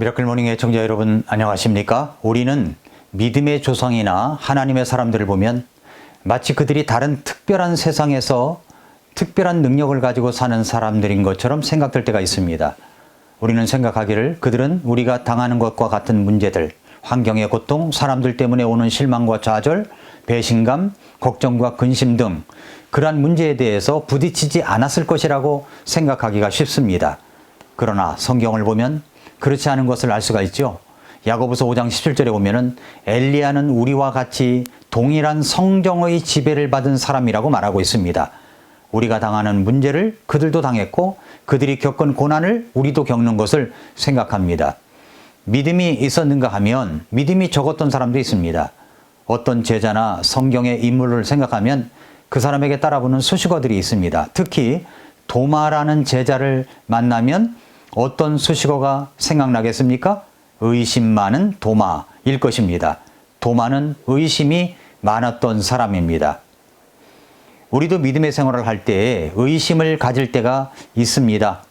미라클 모닝 애청자 여러분 안녕하십니까? 우리는 믿음의 조상이나 하나님의 사람들을 보면 마치 그들이 다른 특별한 세상에서 특별한 능력을 가지고 사는 사람들인 것처럼 생각될 때가 있습니다. 우리는 생각하기를 그들은 우리가 당하는 것과 같은 문제들, 환경의 고통, 사람들 때문에 오는 실망과 좌절, 배신감, 걱정과 근심 등 그러한 문제에 대해서 부딪히지 않았을 것이라고 생각하기가 쉽습니다. 그러나 성경을 보면 그렇지 않은 것을 알 수가 있죠. 야고보서 5장 17절에 보면은 엘리야는 우리와 같이 동일한 성령의 지배를 받은 사람이라고 말하고 있습니다. 우리가 당하는 문제를 그들도 당했고 그들이 겪은 고난을 우리도 겪는 것을 생각합니다. 믿음이 있었는가 하면 믿음이 적었던 사람도 있습니다. 어떤 제자나 성경의 인물을 생각하면 그 사람에게 따라붙는 수식어들이 있습니다. 특히 도마라는 제자를 만나면 어떤 수식어가 생각나겠습니까? 의심 많은 도마일 것입니다. 도마는 의심이 많았던 사람입니다. 우리도 믿음의 생활을 할 때 의심을 가질 때가 있습니다.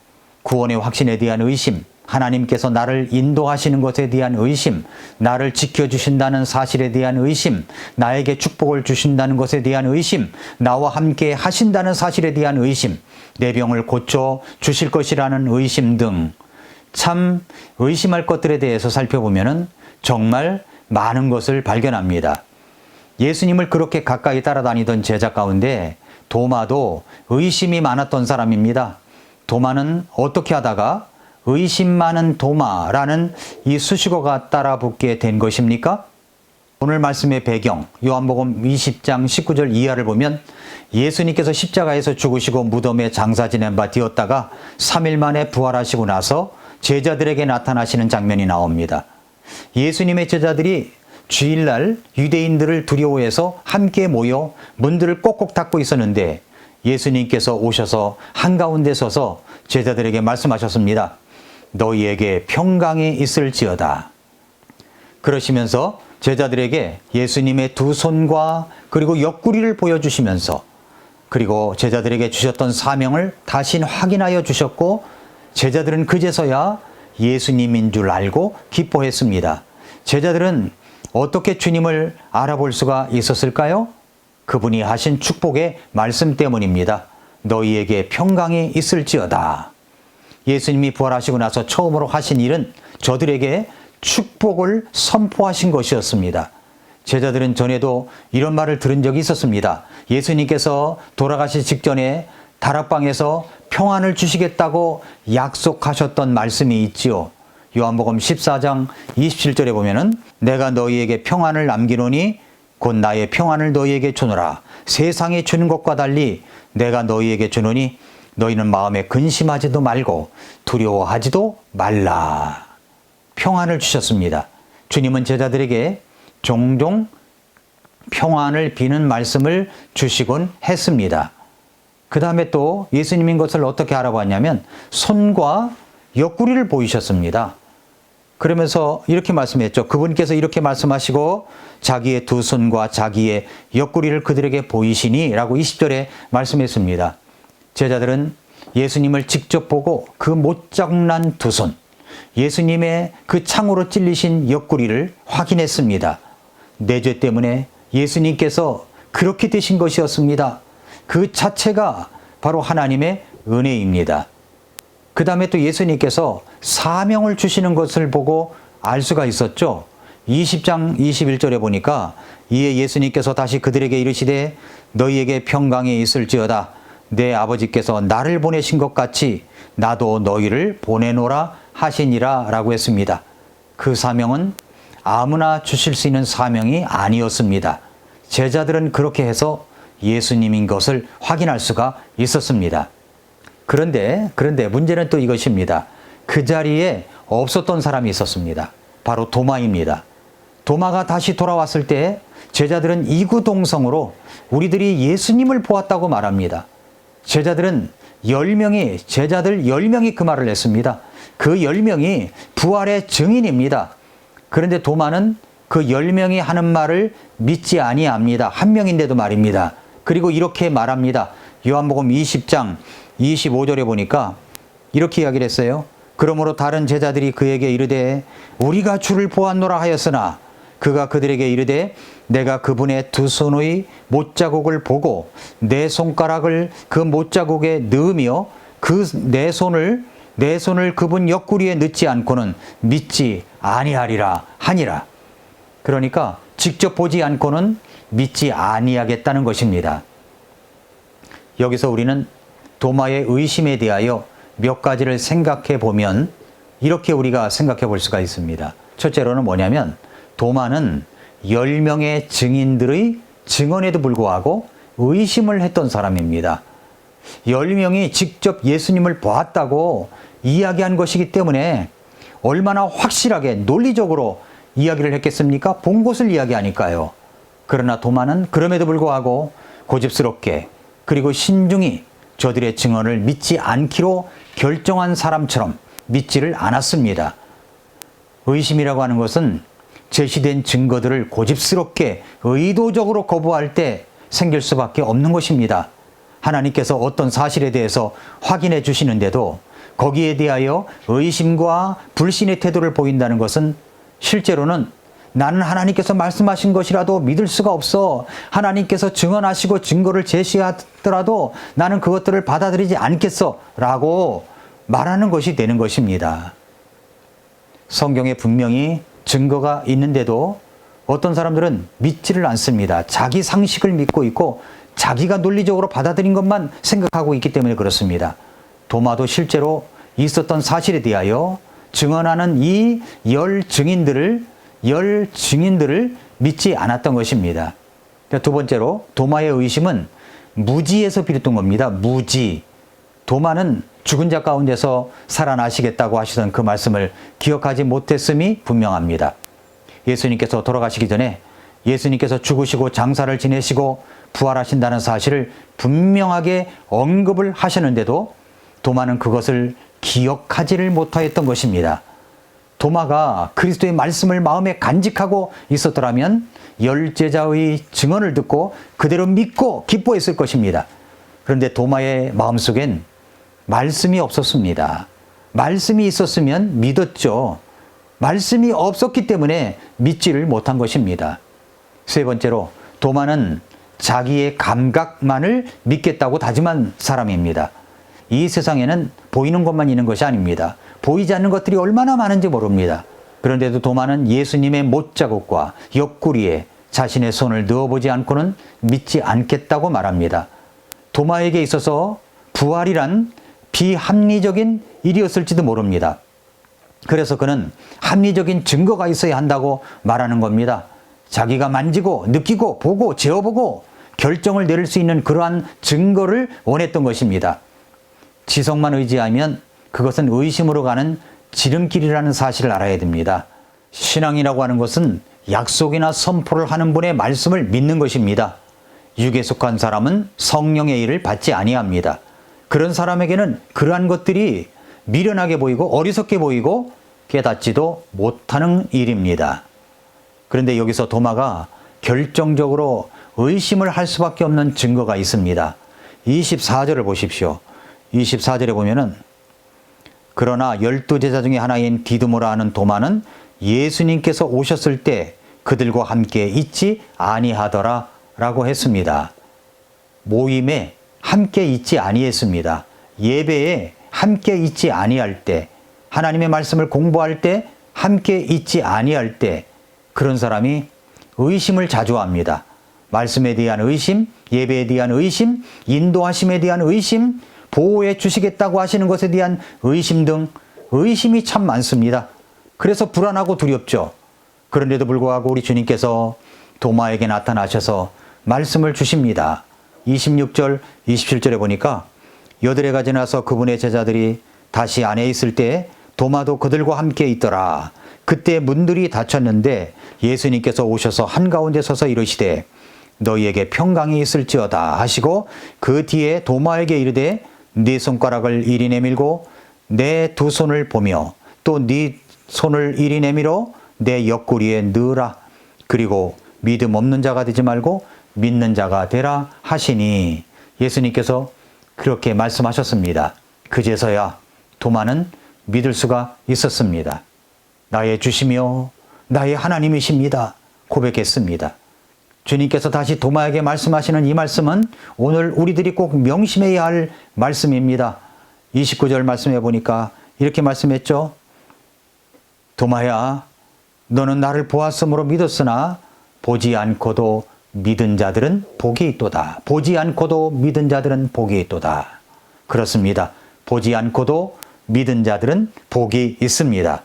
구원의 확신에 대한 의심, 하나님께서 나를 인도하시는 것에 대한 의심, 나를 지켜주신다는 사실에 대한 의심, 나에게 축복을 주신다는 것에 대한 의심, 나와 함께 하신다는 사실에 대한 의심, 내 병을 고쳐 주실 것이라는 의심 등 참 의심할 것들에 대해서 살펴보면 정말 많은 것을 발견합니다. 예수님을 그렇게 가까이 따라다니던 제자 가운데 도마도 의심이 많았던 사람입니다. 도마는 어떻게 하다가 의심 많은 도마라는 이 수식어가 따라붙게 된 것입니까? 오늘 말씀의 배경 요한복음 20장 19절 이하를 보면 예수님께서 십자가에서 죽으시고 무덤에 장사 지낸 바 되었다가 3일 만에 부활하시고 나서 제자들에게 나타나시는 장면이 나옵니다. 예수님의 제자들이 주일날 유대인들을 두려워해서 함께 모여 문들을 꼭꼭 닫고 있었는데 예수님께서 오셔서 한가운데 서서 제자들에게 말씀하셨습니다. 너희에게 평강이 있을지어다. 그러시면서 제자들에게 예수님의 두 손과 그리고 옆구리를 보여주시면서 그리고 제자들에게 주셨던 사명을 다시 확인하여 주셨고 제자들은 그제서야 예수님인 줄 알고 기뻐했습니다. 제자들은 어떻게 주님을 알아볼 수가 있었을까요? 그분이 하신 축복의 말씀 때문입니다. 너희에게 평강이 있을지어다. 예수님이 부활하시고 나서 처음으로 하신 일은 저들에게 축복을 선포하신 것이었습니다. 제자들은 전에도 이런 말을 들은 적이 있었습니다. 예수님께서 돌아가시 직전에 다락방에서 평안을 주시겠다고 약속하셨던 말씀이 있지요. 요한복음 14장 27절에 보면은 내가 너희에게 평안을 남기노니 곧 나의 평안을 너희에게 주노라. 세상이 주는 것과 달리 내가 너희에게 주노니 너희는 마음에 근심하지도 말고 두려워하지도 말라. 평안을 주셨습니다. 주님은 제자들에게 종종 평안을 비는 말씀을 주시곤 했습니다. 그 다음에 또 예수님인 것을 어떻게 알아봤냐면 손과 옆구리를 보이셨습니다. 그러면서 이렇게 말씀했죠. 그분께서 이렇게 말씀하시고 자기의 두 손과 자기의 옆구리를 그들에게 보이시니 라고 20절에 말씀했습니다. 제자들은 예수님을 직접 보고 그 못장난 두 손, 예수님의 그 창으로 찔리신 옆구리를 확인했습니다. 내 죄 때문에 예수님께서 그렇게 되신 것이었습니다. 그 자체가 바로 하나님의 은혜입니다. 그 다음에 또 예수님께서 사명을 주시는 것을 보고 알 수가 있었죠. 20장 21절에 보니까 이에 예수님께서 다시 그들에게 이르시되 너희에게 평강이 있을지어다. 내 아버지께서 나를 보내신 것 같이 나도 너희를 보내노라 하시니라 라고 했습니다. 그 사명은 아무나 주실 수 있는 사명이 아니었습니다. 제자들은 그렇게 해서 예수님인 것을 확인할 수가 있었습니다. 그런데 문제는 또 이것입니다. 그 자리에 없었던 사람이 있었습니다. 바로 도마입니다. 도마가 다시 돌아왔을 때 제자들은 이구동성으로 우리들이 예수님을 보았다고 말합니다. 제자들 10명이 그 말을 했습니다. 그 10명이 부활의 증인입니다. 그런데 도마는 그 10명이 하는 말을 믿지 아니합니다. 한 명인데도 말입니다. 그리고 이렇게 말합니다. 요한복음 20장 25절에 보니까 이렇게 이야기를 했어요. 그러므로 다른 제자들이 그에게 이르되 우리가 주를 보았노라 하였으나 그가 그들에게 이르되 내가 그분의 두 손의 못자국을 보고 내 손가락을 그 못자국에 넣으며 그 내 손을 그분 옆구리에 넣지 않고는 믿지 아니하리라 하니라. 그러니까 직접 보지 않고는 믿지 아니하겠다는 것입니다. 여기서 우리는 도마의 의심에 대하여 몇 가지를 생각해 보면 이렇게 우리가 생각해 볼 수가 있습니다. 첫째로는 뭐냐면 도마는 10명의 증인들의 증언에도 불구하고 의심을 했던 사람입니다. 10명이 직접 예수님을 보았다고 이야기한 것이기 때문에 얼마나 확실하게 논리적으로 이야기를 했겠습니까? 본 것을 이야기하니까요. 그러나 도마는 그럼에도 불구하고 고집스럽게 그리고 신중히 저들의 증언을 믿지 않기로 결정한 사람처럼 믿지를 않았습니다. 의심이라고 하는 것은 제시된 증거들을 고집스럽게 의도적으로 거부할 때 생길 수밖에 없는 것입니다. 하나님께서 어떤 사실에 대해서 확인해 주시는데도 거기에 대하여 의심과 불신의 태도를 보인다는 것은 실제로는 나는 하나님께서 말씀하신 것이라도 믿을 수가 없어. 하나님께서 증언하시고 증거를 제시하더라도 나는 그것들을 받아들이지 않겠어. 라고 말하는 것이 되는 것입니다. 성경에 분명히 증거가 있는데도 어떤 사람들은 믿지를 않습니다. 자기 상식을 믿고 있고 자기가 논리적으로 받아들인 것만 생각하고 있기 때문에 그렇습니다. 도마도 실제로 있었던 사실에 대하여 증언하는 이 열 증인들을 믿지 않았던 것입니다. 두 번째로 도마의 의심은 무지에서 비롯된 겁니다. 무지. 도마는 죽은 자 가운데서 살아나시겠다고 하시던 그 말씀을 기억하지 못했음이 분명합니다. 예수님께서 돌아가시기 전에 예수님께서 죽으시고 장사를 지내시고 부활하신다는 사실을 분명하게 언급을 하셨는데도 도마는 그것을 기억하지를 못하였던 것입니다. 도마가 그리스도의 말씀을 마음에 간직하고 있었더라면 열 제자의 증언을 듣고 그대로 믿고 기뻐했을 것입니다. 그런데 도마의 마음속엔 말씀이 없었습니다. 말씀이 있었으면 믿었죠. 말씀이 없었기 때문에 믿지를 못한 것입니다. 세 번째로 도마는 자기의 감각만을 믿겠다고 다짐한 사람입니다. 이 세상에는 보이는 것만 있는 것이 아닙니다. 보이지 않는 것들이 얼마나 많은지 모릅니다. 그런데도 도마는 예수님의 못자국과 옆구리에 자신의 손을 넣어보지 않고는 믿지 않겠다고 말합니다. 도마에게 있어서 부활이란 비합리적인 일이었을지도 모릅니다. 그래서 그는 합리적인 증거가 있어야 한다고 말하는 겁니다. 자기가 만지고 느끼고 보고 재어보고 결정을 내릴 수 있는 그러한 증거를 원했던 것입니다. 지성만 의지하면 그것은 의심으로 가는 지름길이라는 사실을 알아야 됩니다. 신앙이라고 하는 것은 약속이나 선포를 하는 분의 말씀을 믿는 것입니다. 육에 속한 사람은 성령의 일을 받지 아니합니다. 그런 사람에게는 그러한 것들이 미련하게 보이고 어리석게 보이고 깨닫지도 못하는 일입니다. 그런데 여기서 도마가 결정적으로 의심을 할 수밖에 없는 증거가 있습니다. 24절을 보십시오. 24절에 보면은 그러나 12제자 중에 하나인 디두모라 하는 도마는 예수님께서 오셨을 때 그들과 함께 있지 아니하더라 라고 했습니다. 모임에 함께 있지 아니했습니다. 예배에 함께 있지 아니할 때, 하나님의 말씀을 공부할 때 함께 있지 아니할 때 그런 사람이 의심을 자주 합니다. 말씀에 대한 의심, 예배에 대한 의심, 인도하심에 대한 의심, 보호해 주시겠다고 하시는 것에 대한 의심 등 의심이 참 많습니다. 그래서 불안하고 두렵죠. 그런데도 불구하고 우리 주님께서 도마에게 나타나셔서 말씀을 주십니다. 26절, 27절에 보니까 여드레가 지나서 그분의 제자들이 다시 안에 있을 때 도마도 그들과 함께 있더라. 그때 문들이 닫혔는데 예수님께서 오셔서 한가운데 서서 이르시되 너희에게 평강이 있을지어다 하시고 그 뒤에 도마에게 이르되 네 손가락을 이리 내밀고 내 두 손을 보며 또 네 손을 이리 내밀어 내 옆구리에 넣으라. 그리고 믿음 없는 자가 되지 말고 믿는 자가 되라 하시니 예수님께서 그렇게 말씀하셨습니다. 그제서야 도마는 믿을 수가 있었습니다. 나의 주시며 나의 하나님이십니다. 고백했습니다. 주님께서 다시 도마에게 말씀하시는 이 말씀은 오늘 우리들이 꼭 명심해야 할 말씀입니다. 29절 말씀해 보니까 이렇게 말씀했죠. 도마야, 너는 나를 보았으므로 믿었으나 보지 않고도 믿은 자들은 복이 있도다. 보지 않고도 믿은 자들은 복이 있도다. 그렇습니다. 보지 않고도 믿은 자들은 복이 있습니다.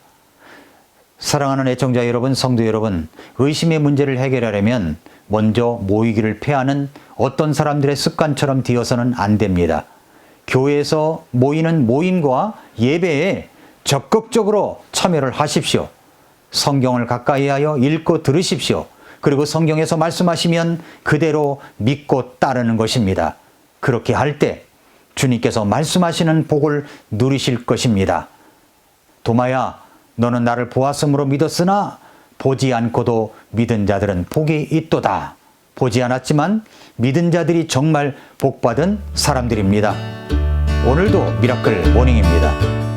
사랑하는 애청자 여러분, 성도 여러분, 의심의 문제를 해결하려면 먼저 모이기를 패하는 어떤 사람들의 습관처럼 되어서는 안 됩니다. 교회에서 모이는 모임과 예배에 적극적으로 참여를 하십시오. 성경을 가까이 하여 읽고 들으십시오. 그리고 성경에서 말씀하시면 그대로 믿고 따르는 것입니다. 그렇게 할 때 주님께서 말씀하시는 복을 누리실 것입니다. 도마야, 너는 나를 보았으므로 믿었으나 보지 않고도 믿은 자들은 복이 있도다. 보지 않았지만 믿은 자들이 정말 복받은 사람들입니다. 오늘도 미라클 모닝입니다.